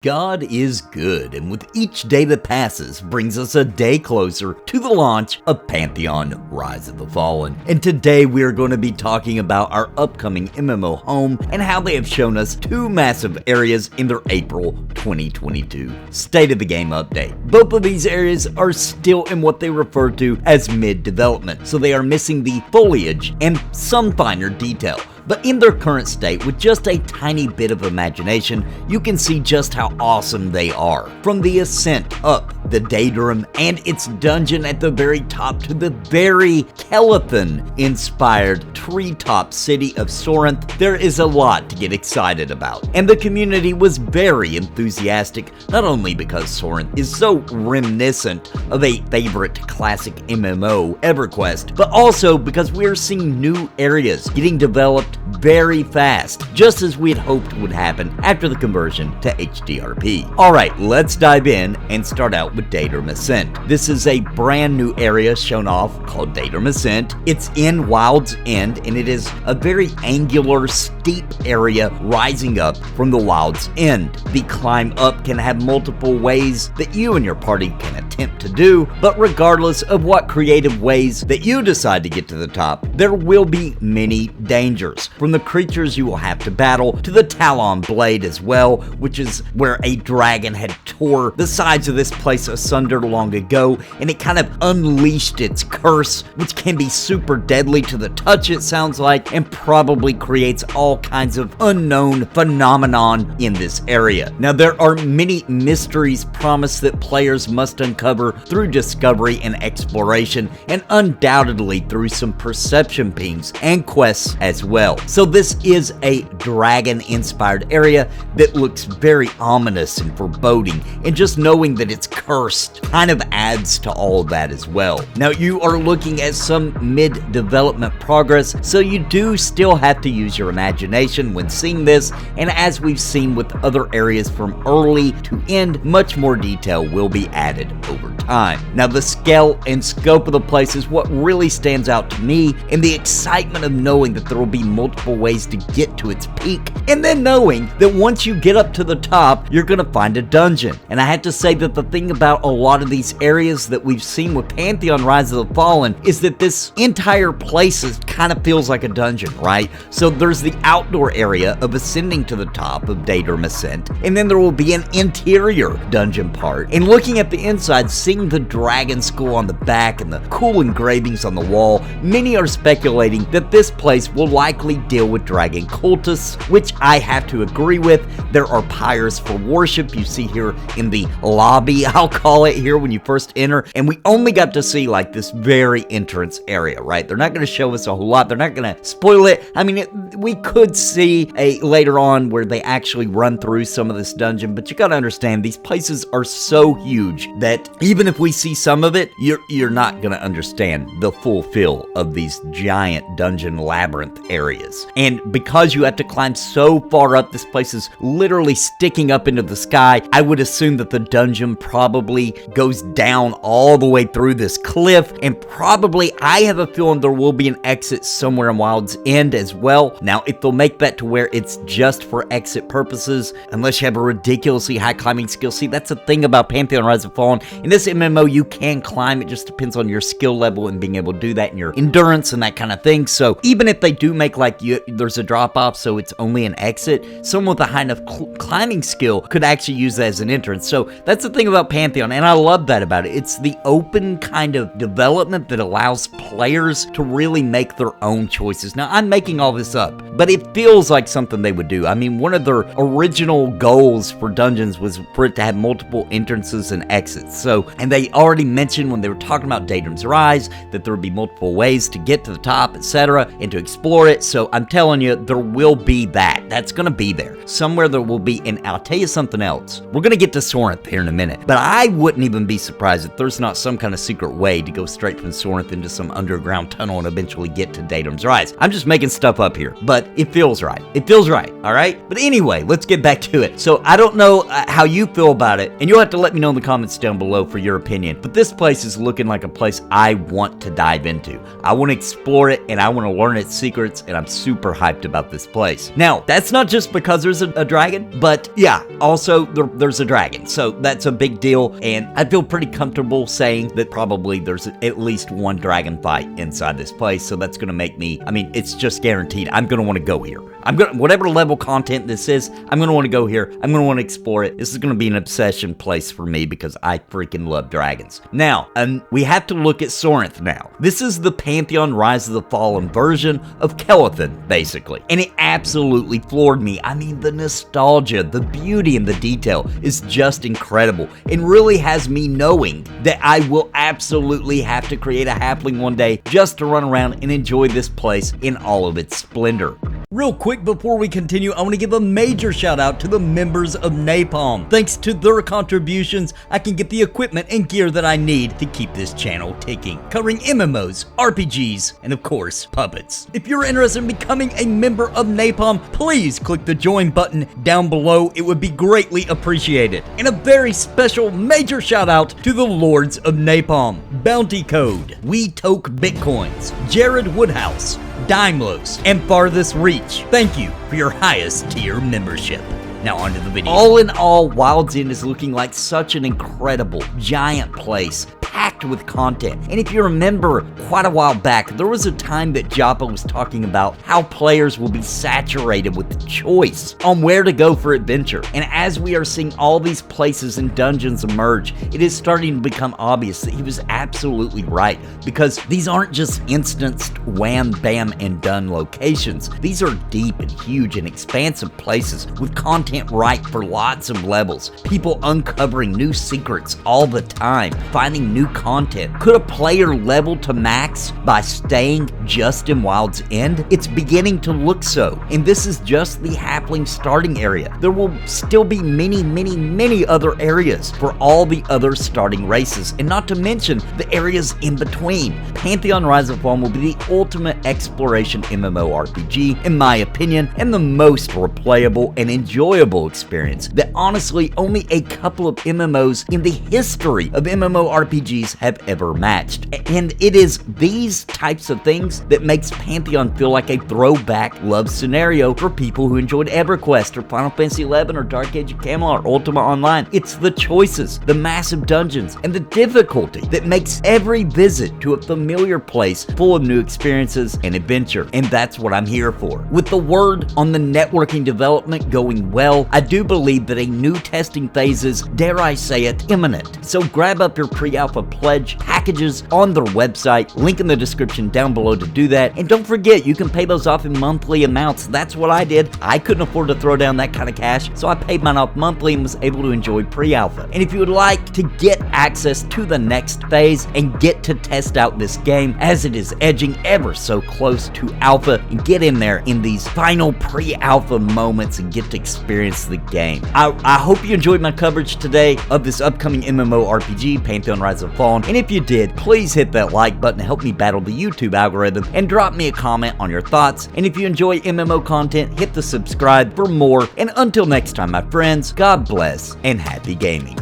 God is good, and with each day that passes brings us a day closer to the launch of Pantheon Rise of the Fallen. And today we are going to be talking about our upcoming MMO Home and how they have shown us two massive areas in their April 2022 State of the Game update. Both of these areas are still in what they refer to as mid-development, so they are missing the foliage and some finer detail. But in their current state, with just a tiny bit of imagination, you can see just how awesome they are. From the Ascent up, the Daedrym, and its dungeon at the very top to the VERY Kelethin inspired treetop city of Sorhiryth, there is a lot to get excited about. And the community was very enthusiastic, not only because Sorhiryth is so reminiscent of a favorite classic MMO, EverQuest, but also because we're seeing new areas getting developed very fast, just as we had hoped would happen after the conversion to HDRP. Alright, let's dive in and start out with Daedrym Ascent. This is a brand new area shown off called Daedrym Ascent. It's in Wild's End, and it is a very angular, steep area rising up from the Wild's End. The climb up can have multiple ways that you and your party can attempt to do, but regardless of what creative ways that you decide to get to the top, there will be many dangers. From the creatures you will have to battle, to the Talon Blade as well, which is where a dragon had tore the sides of this place asunder long ago, and it kind of unleashed its curse, which can be super deadly to the touch, it sounds like, and probably creates all kinds of unknown phenomenon in this area. Now, there are many mysteries promised that players must uncover through discovery and exploration, and undoubtedly through some perception pings and quests as well. So this is a dragon-inspired area that looks very ominous and foreboding, and just knowing that it's cursed kind of adds to all of that as well. Now, you are looking at some mid-development progress, so you do still have to use your imagination when seeing this, and as we've seen with other areas from early to end, much more detail will be added over time. Now, the scale and scope of the place is what really stands out to me, and the excitement of knowing that there will be multiple ways to get to its peak, and then knowing that once you get up to the top, you're gonna find a dungeon. And I have to say that the thing about a lot of these areas that we've seen with Pantheon Rise of the Fallen is that this entire place kind of feels like a dungeon, right? So there's the outdoor area of ascending to the top of Daedrym Ascent, and then there will be an interior dungeon part. And looking at the inside, seeing the dragon skull on the back and the cool engravings on the wall, many are speculating that this place will likely deal with dragon cultists, which I have to agree with. There are pyres for worship you see here in the lobby, I'll call it, here when you first enter, and we only got to see like this very entrance area, right? They're not going to show us a whole lot. They're not going to spoil it. I mean, we could see later on where they actually run through some of this dungeon, but you got to understand these places are so huge that even if we see some of it, you're not going to understand the full feel of these giant dungeon labyrinth areas. And because you have to climb so far up, this place is literally sticking up into the sky. I would assume that the dungeon probably goes down all the way through this cliff, and probably, I have a feeling there will be an exit somewhere in Wild's End as well. Now, if they'll make that to where it's just for exit purposes, unless you have a ridiculously high climbing skill. See, that's the thing about Pantheon Rise of the Fallen. In this MMO, you can climb. It just depends on your skill level and being able to do that and your endurance and that kind of thing. So even if they do make like there's a drop off, so it's only an exit, someone with a high enough climbing skill could actually use that as an entrance. So that's the thing about Pantheon, and I love that about it. It's the open kind of development that allows players to really make their own choices. Now, I'm making all this up, but it feels like something they would do. I mean, one of their original goals for dungeons was for it to have multiple entrances and exits. So, and they already mentioned when they were talking about Daedrym's Rise that there would be multiple ways to get to the top, etc., and to explore it. So I'm telling you, there will be that. That's going to be there. Somewhere there will be, and I'll tell you something else. We're going to get to Sorhiryth here in a minute, but I wouldn't even be surprised if there's not some kind of secret way to go straight from Sorhiryth into some underground tunnel and eventually get to Daedrym's Rise. I'm just making stuff up here, but it feels right. It feels right, all right? But anyway, let's get back to it. So I don't know how you feel about it, and you'll have to let me know in the comments down below for your opinion, but this place is looking like a place I want to dive into. I want to explore it, and I want to learn its secrets, and I'm super super hyped about this place. Now, that's not just because there's a dragon, but yeah, also there's a dragon. So that's a big deal, and I feel pretty comfortable saying that probably there's at least one dragon fight inside this place. So that's gonna make me, I mean, it's just guaranteed I'm gonna want to go here. Whatever level content this is, I'm gonna want to go here. I'm gonna want to explore it. This is gonna be an obsession place for me because I freaking love dragons. Now, we have to look at Sorhiryth now. This is the Pantheon Rise of the Fallen version of Kelethin, basically. And it absolutely floored me. I mean, the nostalgia, the beauty, and the detail is just incredible, and really has me knowing that I will absolutely have to create a halfling one day just to run around and enjoy this place in all of its splendor. Real quick before we continue, I want to give a major shout out to the members of Napalm. Thanks to their contributions, I can get the equipment and gear that I need to keep this channel ticking, covering MMOs, RPGs, and of course, puppets. If you're interested in becoming a member of Napalm, please click the join button down below. It would be greatly appreciated. And a very special major shout out to the Lords of Napalm, Bounty Code, We Toke Bitcoins, Jared Woodhouse, Daimlos, and Farthest Reach. Thank you for your highest tier membership. Now on to the video. All in all, Wild's End is looking like such an incredible, giant place, packed with content. And if you remember, quite a while back, there was a time that Joppa was talking about how players will be saturated with choice on where to go for adventure. And as we are seeing all these places and dungeons emerge, it is starting to become obvious that he was absolutely right, because these aren't just instanced wham, bam, and done locations. These are deep and huge and expansive places with content right for lots of levels, people uncovering new secrets all the time, finding new content. Could a player level to max by staying just in Wild's End? It's beginning to look so, and this is just the halfling starting area. There will still be many other areas for all the other starting races, and not to mention the areas in between. Pantheon Rise of the Fallen will be the ultimate exploration MMORPG, in my opinion, and the most replayable and enjoyable experience that honestly only a couple of MMOs in the history of MMORPGs have ever matched. And it is these types of things that makes Pantheon feel like a throwback love scenario for people who enjoyed EverQuest or Final Fantasy XI or Dark Age of Camelot or Ultima Online. It's the choices, the massive dungeons, and the difficulty that makes every visit to a familiar place full of new experiences and adventure. And that's what I'm here for. With the word on the networking development going well, I do believe that a new testing phase is, dare I say it, imminent. So grab up your pre-alpha pledge packages on their website, link in the description down below to do that. And don't forget, you can pay those off in monthly amounts. That's what I did. I couldn't afford to throw down that kind of cash, so I paid mine off monthly and was able to enjoy pre-alpha. And if you would like to get access to the next phase and get to test out this game as it is edging ever so close to alpha, and get in there in these final pre-alpha moments and get to experience the game. I hope you enjoyed my coverage today of this upcoming MMORPG, Pantheon Rise of the Fallen, and if you did, please hit that like button to help me battle the YouTube algorithm, and drop me a comment on your thoughts. And if you enjoy MMO content, hit the subscribe for more, and until next time, my friends, God bless and happy gaming.